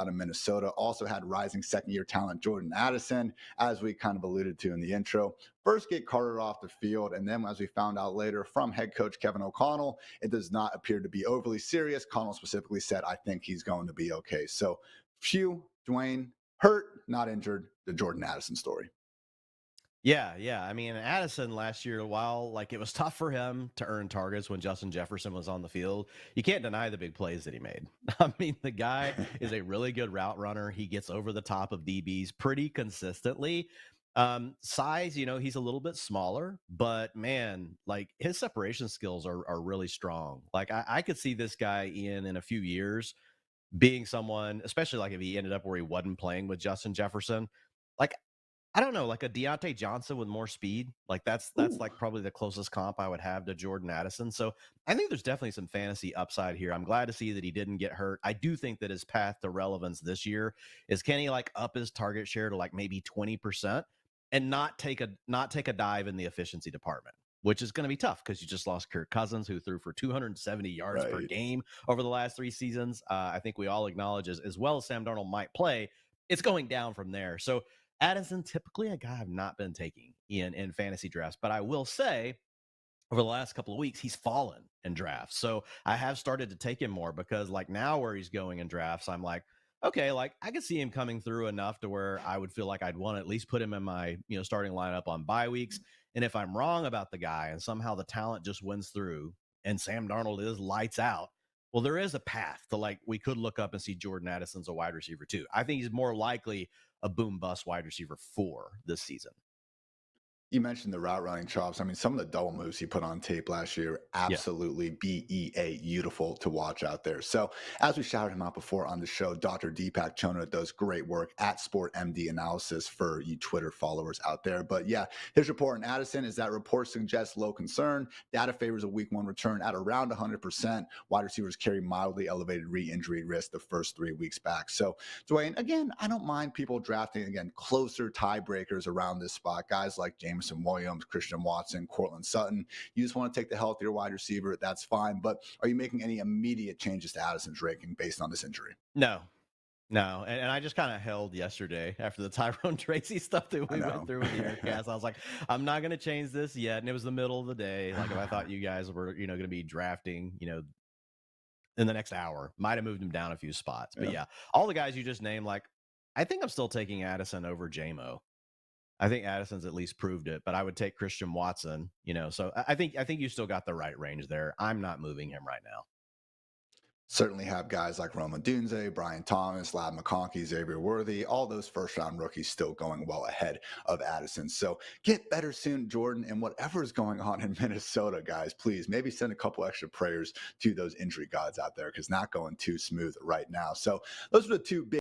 out of Minnesota. Also had rising second-year talent Jordan Addison, as we kind of alluded to in the intro. First get carted off the field, and then as we found out later from head coach Kevin O'Connell, it does not appear to be overly serious. Connell specifically said, I think he's going to be okay. So, Dwain, hurt, not injured, the Jordan Addison story. Yeah. I mean, Addison last year, while like it was tough for him to earn targets when Justin Jefferson was on the field, you can't deny the big plays that he made. I mean, the guy is a really good route runner. He gets over the top of DBs pretty consistently. Size, he's a little bit smaller, but man, like his separation skills are really strong. Like I could see this guy in a few years being someone, especially like if he ended up where he wasn't playing with Justin Jefferson. Like I don't know, like a Deontay Johnson with more speed. Like that's like probably the closest comp I would have to Jordan Addison. So I think there's definitely some fantasy upside here. I'm glad to see that he didn't get hurt. I do think that his path to relevance this year is, can he like up his target share to like maybe 20% and not take a dive in the efficiency department, which is going to be tough because you just lost Kirk Cousins, who threw for 270 yards per game over the last 3 seasons. I think we all acknowledge as well as Sam Darnold might play, it's going down from there. So Addison, typically a guy I've not been taking in fantasy drafts, but I will say over the last couple of weeks, he's fallen in drafts. So I have started to take him more because like now where he's going in drafts, I'm like, okay, like I could see him coming through enough to where I would feel like I'd want to at least put him in my, starting lineup on bye weeks. And if I'm wrong about the guy and somehow the talent just wins through and Sam Darnold is lights out, well, there is a path to like, we could look up and see Jordan Addison's a wide receiver too. I think he's more likely a boom bust wide receiver 4 this season. You mentioned the route running chops. I mean, some of the double moves he put on tape last year, absolutely beautiful to watch out there. So as we shouted him out before on the show, Dr. Deepak Chona does great work at SportMD Analysis for you Twitter followers out there. But yeah, his report on Addison is that report suggests low concern. Data favors a week 1 return at around 100%. Wide receivers carry mildly elevated re-injury risk the first 3 weeks back. So Dwain, again, I don't mind people drafting, again, closer tiebreakers around this spot. Guys like Jameson Williams, Christian Watson, Cortland Sutton. You just want to take the healthier wide receiver, that's fine. But are you making any immediate changes to Addison's ranking based on this injury? No. And I just kind of held yesterday after the Tyrone Tracy stuff that we went through with the Aircast. I was like, I'm not going to change this yet. And it was the middle of the day. Like if I thought you guys were, going to be drafting, in the next hour, might have moved him down a few spots. But yeah, all the guys you just named, like, I think I'm still taking Addison over JMO. I think Addison's at least proved it, but I would take Christian Watson, so I think you still got the right range there. I'm not moving him right now. Certainly have guys like Roma Dunze, Brian Thomas, Lab McConkey, Xavier Worthy, all those first-round rookies still going well ahead of Addison. So get better soon, Jordan, and whatever is going on in Minnesota, guys, please maybe send a couple extra prayers to those injury gods out there because not going too smooth right now. So those are the two big